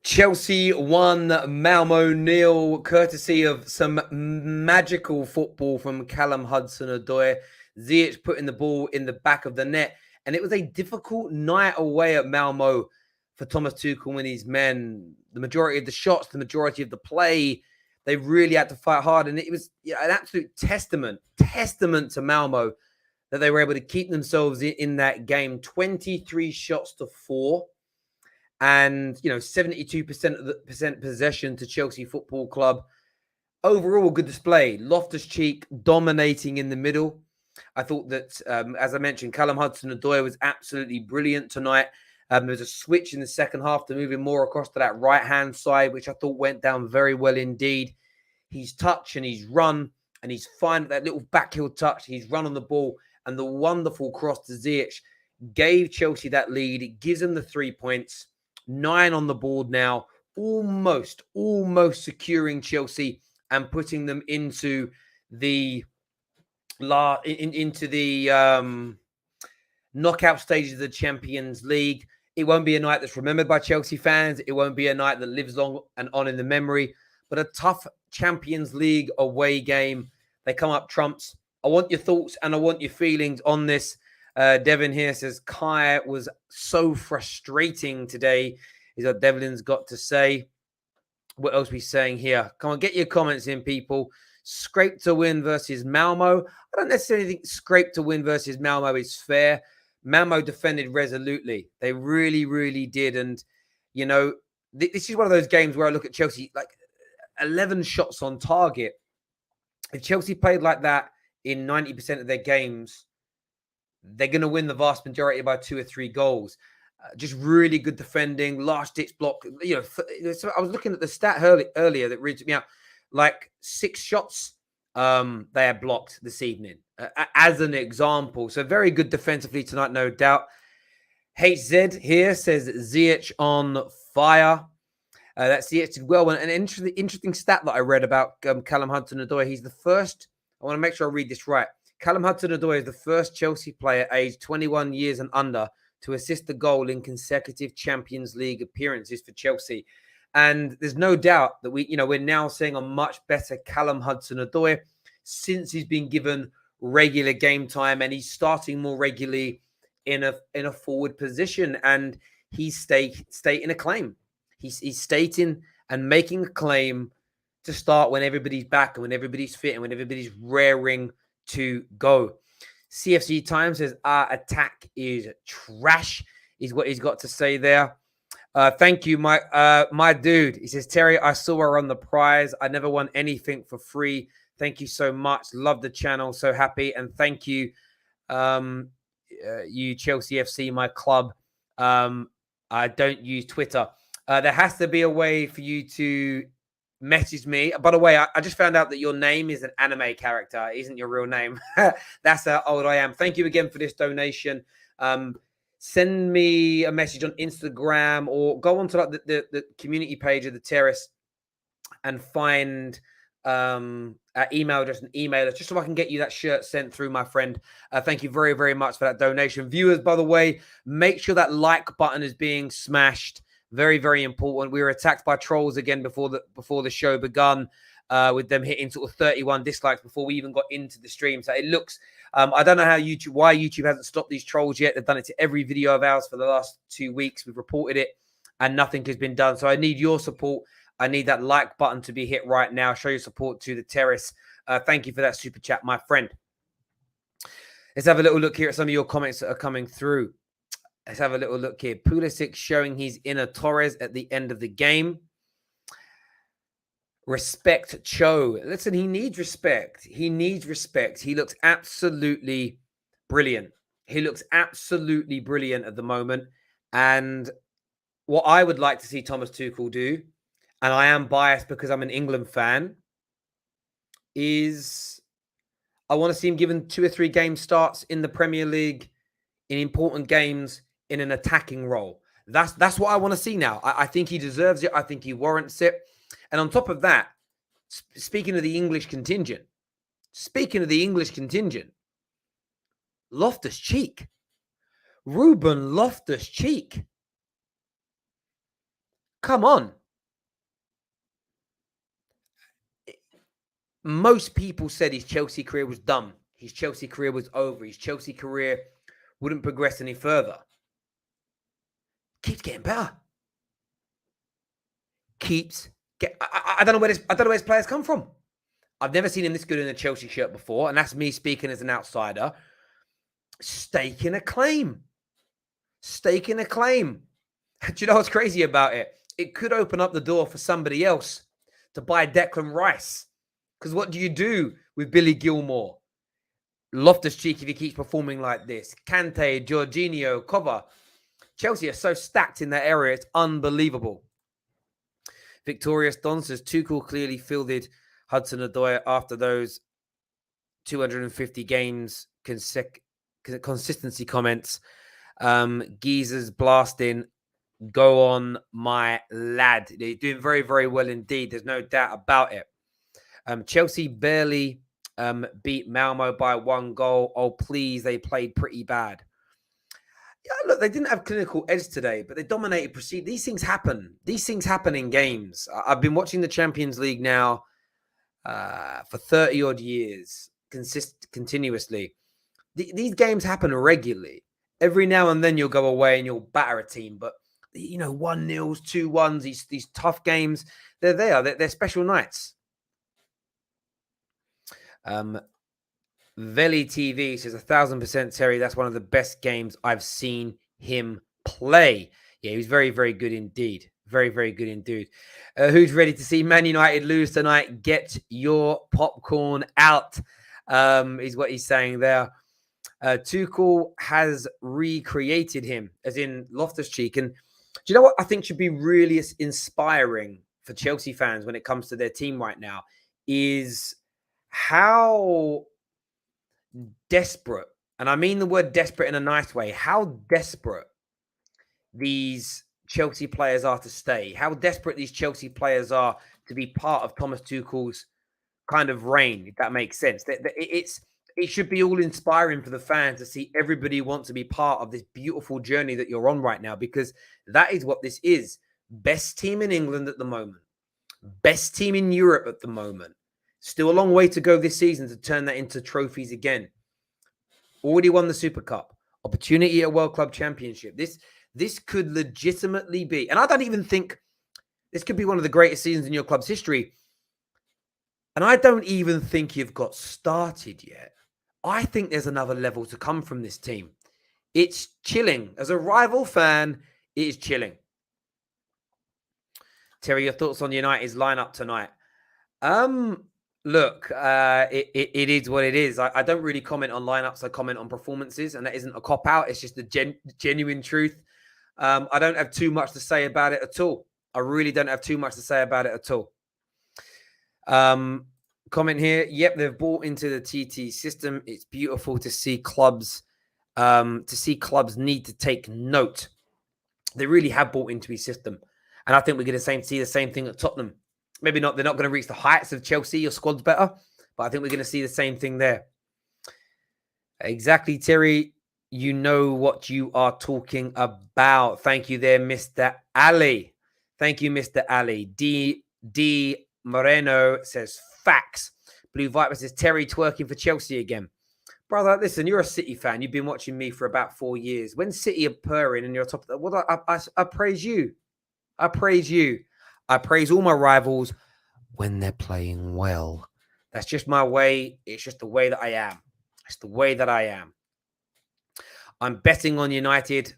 Chelsea won, Malmo nil, courtesy of some magical football from Callum Hudson-Odoi. Ziyech putting the ball in the back of the net. And it was a difficult night away at Malmo for Thomas Tuchel and his men. The majority of the shots, the majority of the play, they really had to fight hard. And it was an absolute testament to Malmo that they were able to keep themselves in that game. 23 shots to 4. And 72% of the possession to Chelsea Football Club. Overall, good display. Loftus-Cheek dominating in the middle. I thought that, as I mentioned, Callum Hudson-Odoi was absolutely brilliant tonight. There was a switch in the second half to moving more across to that right-hand side, which I thought went down very well indeed. He's touch and he's run and he's fine. That little backheel touch, he's run on the ball, and the wonderful cross to Ziyech gave Chelsea that lead. It gives them the 3 points. 9 on the board now, almost securing Chelsea and putting them into the knockout stages of the Champions League. It won't be a night that's remembered by Chelsea fans. It won't be a night that lives long and on in the memory, but a tough Champions League away game. They come up trumps. I want your thoughts and I want your feelings on this. Devin here says, Kai was so frustrating today, is what Devlin's got to say. What else are we saying here? Come on, get your comments in, people. Scrape to win versus Malmo. I don't necessarily think scrape to win versus Malmo is fair. Malmo defended resolutely. They really did. And, this is one of those games where I look at Chelsea, like 11 shots on target. If Chelsea played like that in 90% of their games, they're going to win the vast majority by 2 or 3 goals. Just really good defending, last-ditch block. So I was looking at the stat earlier that reads me out. Like 6 shots they had blocked this evening, as an example. So very good defensively tonight, no doubt. HZ here says Ziyech on fire. That's Ziyech well. An interesting stat that I read about Callum Hudson-Odoi. He's the first. I want to make sure I read this right. Callum Hudson-Odoi is the first Chelsea player aged 21 years and under to assist a goal in consecutive Champions League appearances for Chelsea. And there's no doubt that we're now seeing a much better Callum Hudson-Odoi since he's been given regular game time and he's starting more regularly in a forward position, and he's stating a claim. He's stating and making a claim to start when everybody's back and when everybody's fit and when everybody's raring to go. CFC Times says our attack is trash, is what he's got to say there. Thank you, my dude. He says, Terry, I saw her on the prize. I never won anything for free. Thank you so much. Love the channel. So happy. And thank you, you Chelsea FC, my club. I don't use Twitter. There has to be a way for you to message me. By the way, I just found out that your name is an anime character. It isn't your real name. That's how old I am. Thank you again for this donation. Send me a message on Instagram or go onto like the community page of the Terrace and find email address and email us just so I can get you that shirt sent through, my friend. Thank you very, very much for that donation. Viewers, by the way, make sure that like button is being smashed. Very, very important. We were attacked by trolls again before the show begun, with them hitting sort of 31 dislikes before we even got into the stream. So it looks, I don't know why YouTube hasn't stopped these trolls yet. They've done it to every video of ours for the last 2 weeks. We've reported it and nothing has been done. So I need your support. I need that like button to be hit right now. Show your support to the Terrace. Thank you for that super chat, my friend. Let's have a little look here at some of your comments that are coming through. Let's have a little look here. Pulisic showing his inner Torres at the end of the game. Respect Cho. Listen, he needs respect. He needs respect. He looks absolutely brilliant. He looks absolutely brilliant at the moment. And what I would like to see Thomas Tuchel do, and I am biased because I'm an England fan, is I want to see him given 2 or 3 game starts in the Premier League in important games in an attacking role. That's what I want to see now. I think he deserves it. I think he warrants it. And on top of that, speaking of the English contingent, Loftus-Cheek. Ruben Loftus-Cheek. Come on. Most people said his Chelsea career was done. His Chelsea career was over. His Chelsea career wouldn't progress any further. Keeps getting better. I don't know where his players come from. I've never seen him this good in a Chelsea shirt before, and that's me speaking as an outsider. Staking a claim. Staking a claim. Do you know what's crazy about it? It could open up the door for somebody else to buy Declan Rice. Because what do you do with Billy Gilmore? Loftus-Cheek, if he keeps performing like this. Kante, Jorginho, Kova. Chelsea are so stacked in that area. It's unbelievable. Victorious Don says Tuchel clearly fielded Hudson-Odoi after those 250 games consistency comments. Geezer's blasting. Go on, my lad. They're doing very, very well indeed. There's no doubt about it. Chelsea barely beat Malmo by 1 goal. Oh, please, they played pretty bad. Yeah, look, they didn't have clinical edge today, but they dominated. These things happen. These things happen in games. I've been watching the Champions League now for 30-odd years, continuously. These games happen regularly. Every now and then you'll go away and you'll batter a team, but 1-0s, 2-1s, these tough games, they're there. They're special nights. Veli TV says 1,000% Terry. That's one of the best games I've seen him play. Yeah, he was very, very good indeed. Very, very good indeed. Who's ready to see Man United lose tonight? Get your popcorn out, is what he's saying there. Tuchel has recreated him, as in Loftus-Cheek. And do you know what I think should be really inspiring for Chelsea fans when it comes to their team right now is how desperate, and I mean the word desperate in a nice way, how desperate these Chelsea players are to stay, how desperate these Chelsea players are to be part of Thomas Tuchel's kind of reign, if that makes sense. It should be all inspiring for the fans to see everybody want to be part of this beautiful journey that you're on right now, because that is what this is. Best team in England at the moment. Best team in Europe at the moment. Still a long way to go this season to turn that into trophies again. Already won the Super Cup. Opportunity at World Club Championship. This could legitimately be, and I don't even think this could be one of the greatest seasons in your club's history. And I don't even think you've got started yet. I think there's another level to come from this team. It's chilling. As a rival fan, it is chilling. Terry, your thoughts on United's lineup tonight? Look, it is what it is. I don't really comment on lineups. I comment on performances, and that isn't a cop-out. It's just the genuine truth. I don't have too much to say about it at all. I really don't have too much to say about it at all. Comment here. Yep, they've bought into the TT system. It's beautiful to see clubs need to take note. They really have bought into his system. And I think we're going to see the same thing at Tottenham. Maybe not. They're not going to reach the heights of Chelsea. Your squad's better. But I think we're going to see the same thing there. Exactly, Terry. You know what you are talking about. Thank you there, Mr. Ali. Thank you, Mr. Ali. D. Moreno says, facts. Blue Viper says, Terry twerking for Chelsea again. Brother, listen, you're a City fan. You've been watching me for about 4 years. When City are purring and you're top of that, I praise you. I praise you. I praise all my rivals when they're playing well. That's just my way. It's just the way that I am. It's the way that I am. I'm betting on United.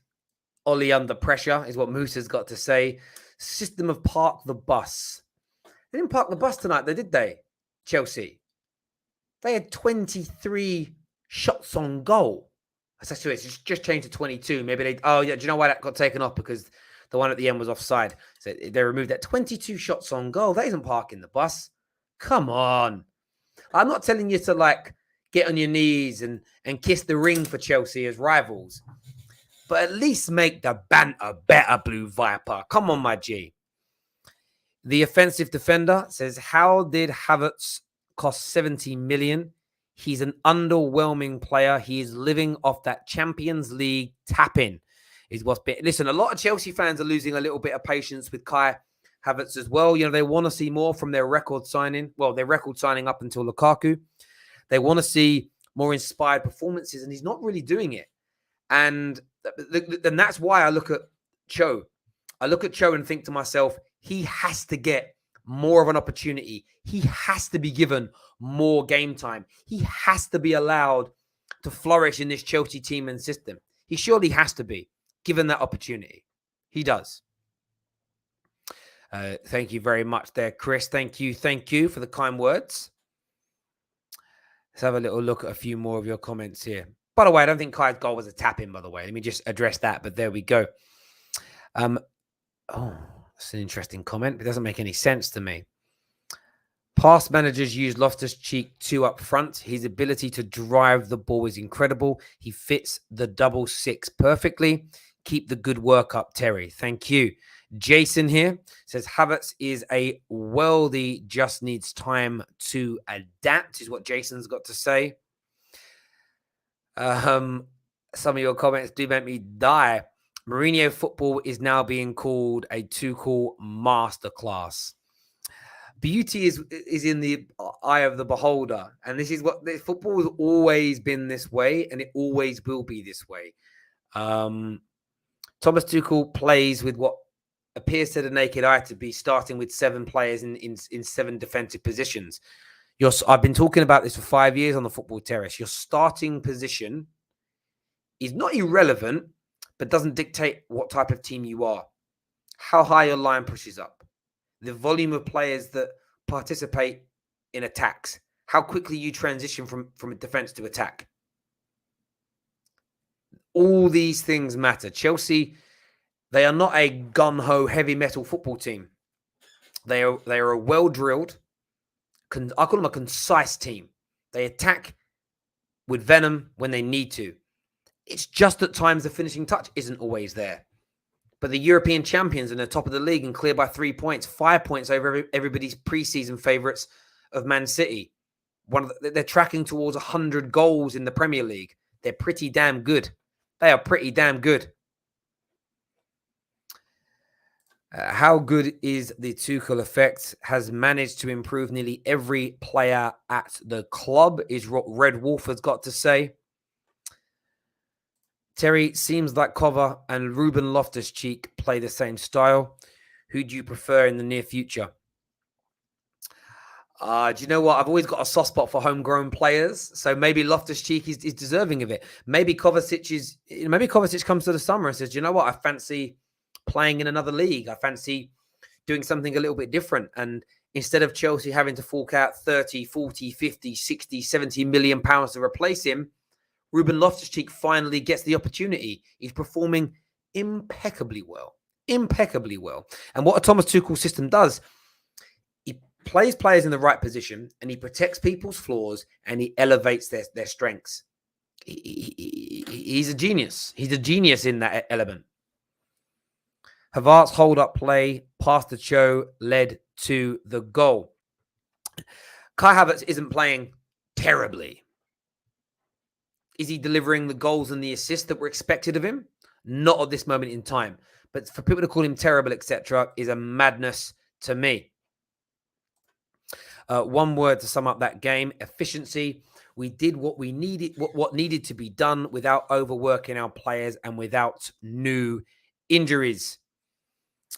Ollie under pressure is what Moosa's got to say. System of park the bus. They didn't park the bus tonight, though, did they? Chelsea. They had 23 shots on goal. That's actually, it's just changed to 22. Maybe do you know why that got taken off? Because the one at the end was offside. So they removed that. 22 shots on goal. That isn't parking the bus. Come on. I'm not telling you to get on your knees and kiss the ring for Chelsea as rivals. But at least make the banter better, Blue Viper. Come on, my G. The offensive defender says, how did Havertz cost 70 million? He's an underwhelming player. He is living off that Champions League tap-in. Is what's been. Listen, a lot of Chelsea fans are losing a little bit of patience with Kai Havertz as well. You know, they want to see more from their record signing. Well, their record signing up until Lukaku. They want to see more inspired performances, and he's not really doing it. And that's why I look at Cho. I look at Cho and think to myself, he has to get more of an opportunity. He has to be given more game time. He has to be allowed to flourish in this Chelsea team and system. He surely has to be given that opportunity. He does. Thank you very much there, Chris. Thank you for the kind words. Let's have a little look at a few more of your comments here. By the way, I don't think Kai's goal was a tap-in, by the way. Let me just address that, but there we go. Oh, that's an interesting comment. It doesn't make any sense to me. Past managers use Loftus-Cheek too up front. His ability to drive the ball is incredible. He fits the double six perfectly. Keep the good work up, Terry. Thank you. Jason here says Havertz is a worldie, just needs time to adapt, is what Jason's got to say. Some of your comments do make me die. Mourinho football is now being called a Tuchel masterclass. Beauty is in the eye of the beholder, and this is what football has always been this way, and it always will be this way. Thomas Tuchel plays with what appears to the naked eye to be starting with 7 players in 7 defensive positions. I've been talking about this for 5 years on the Football Terrace. Your starting position is not irrelevant, but doesn't dictate what type of team you are. How high your line pushes up, the volume of players that participate in attacks, how quickly you transition from a defense to attack. All these things matter. Chelsea, they are not a gun-ho heavy metal football team. They are a well-drilled, I call them a concise team. They attack with venom when they need to. It's just at times the finishing touch isn't always there. But the European champions are the top of the league and clear by 3 points, 5 points over everybody's preseason favourites of Man City. They're tracking towards 100 goals in the Premier League. They're pretty damn good. They are pretty damn good. How good is the Tuchel effect? Has managed to improve nearly every player at the club, is what Red Wolf has got to say. Terry, seems like Kova and Ruben Loftus-Cheek play the same style. Who do you prefer in the near future? Do you know what? I've always got a soft spot for homegrown players, so maybe Loftus-Cheek is deserving of it. Maybe Kovacic comes to the summer and says, you know what? I fancy playing in another league. I fancy doing something a little bit different. And instead of Chelsea having to fork out 30, 40, 50, 60, 70 million pounds to replace him, Ruben Loftus-Cheek finally gets the opportunity. He's performing impeccably well. Impeccably well. And what a Thomas Tuchel system does, he plays players in the right position and he protects people's flaws and he elevates their strengths. He's a genius. He's a genius in that element. Havertz's hold-up play past the Cho led to the goal. Kai Havertz isn't playing terribly. Is he delivering the goals and the assists that were expected of him? Not at this moment in time. But for people to call him terrible, etc., is a madness to me. One word to sum up that game: efficiency. We did what we needed, what needed to be done without overworking our players and without new injuries.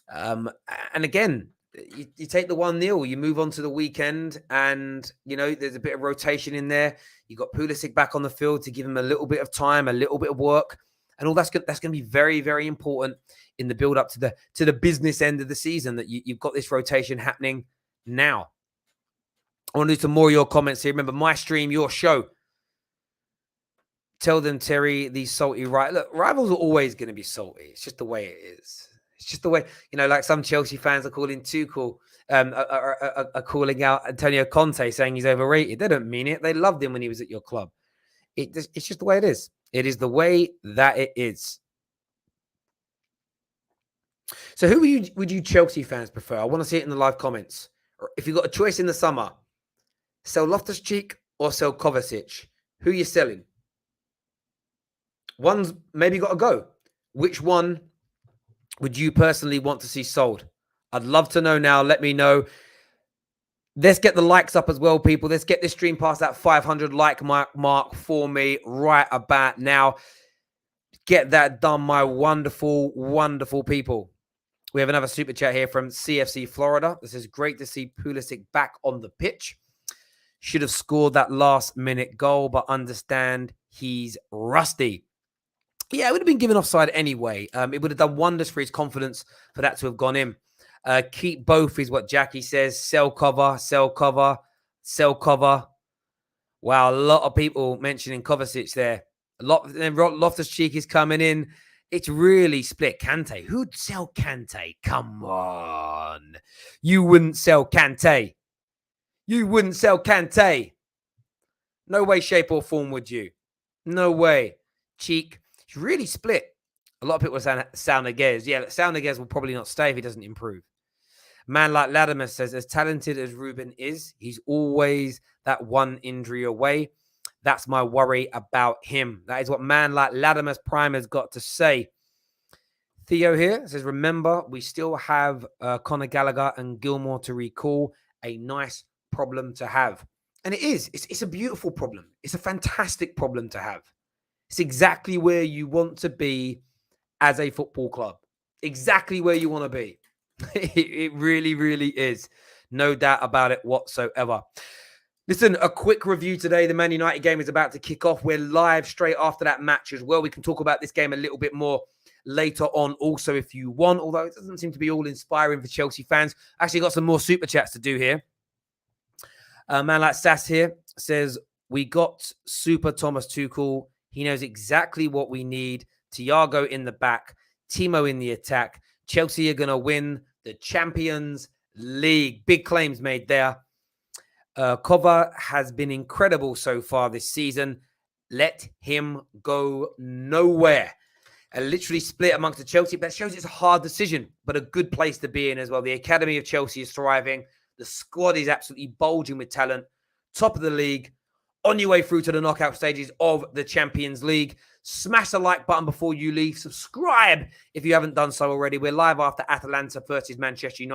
And again, you take the 1-0, you move on to the weekend, and you know there's a bit of rotation in there. You got Pulisic back on the field to give him a little bit of time, a little bit of work, and all that's going to be very, very important in the build up to the business end of the season. That you've got this rotation happening now. I want to do some more of your comments here. Remember, my stream, your show. Tell them, Terry, these salty Look, rivals are always going to be salty. It's just the way it is. It's just the way, like some Chelsea fans are calling Tuchel, are calling out Antonio Conte, saying he's overrated. They don't mean it. They loved him when he was at your club. It's just the way it is. It is the way that it is. So who would you Chelsea fans prefer? I want to see it in the live comments. If you've got a choice in the summer, sell Loftus-Cheek or sell Kovacic, who are you selling? One's maybe got to go. Which one would you personally want to see sold? I'd love to know now. Let me know. Let's get the likes up as well, people. Let's get this stream past that 500 like mark for me right about now. Get that done, my wonderful, wonderful people. We have another super chat here from CFC Florida. This is great to see Pulisic back on the pitch. Should have scored that last-minute goal, but understand he's rusty. Yeah, it would have been given offside anyway. It would have done wonders for his confidence for that to have gone in. Keep both is what Jackie says. Sell cover, sell cover, sell cover. Wow, a lot of people mentioning Kovacic there. A lot. Then Loftus-Cheek is coming in. It's really split. Kante. Who'd sell Kante? Come on. You wouldn't sell Kante. You wouldn't sell Kante. No way, shape, or form would you. No way. Cheek. It's really split. A lot of people are saying Sal Niguez. Yeah, Sal Niguez will probably not stay if he doesn't improve. Man like Latimer says, as talented as Ruben is, he's always that one injury away. That's my worry about him. That is what man like Latimer's prime has got to say. Theo here says, remember, we still have Conor Gallagher and Gilmore to recall. A nice problem to have. And it is. It's a beautiful problem. It's a fantastic problem to have. It's exactly where you want to be as a football club. Exactly where you want to be. It really, really is. No doubt about it whatsoever. Listen, a quick review today. The Man United game is about to kick off. We're live straight after that match as well. We can talk about this game a little bit more later on also if you want, although it doesn't seem to be all inspiring for Chelsea fans. Actually got some more super chats to do here. Man like Sass here says, we got Super Thomas Tuchel. He knows exactly what we need. Thiago in the back, Timo in the attack. Chelsea are going to win the Champions League. Big claims made there. Kova has been incredible so far this season. Let him go nowhere. Literally split amongst the Chelsea, but it shows it's a hard decision, but a good place to be in as well. The academy of Chelsea is thriving. The squad is absolutely bulging with talent. Top of the league. On your way through to the knockout stages of the Champions League. Smash the like button before you leave. Subscribe if you haven't done so already. We're live after Atalanta versus Manchester United.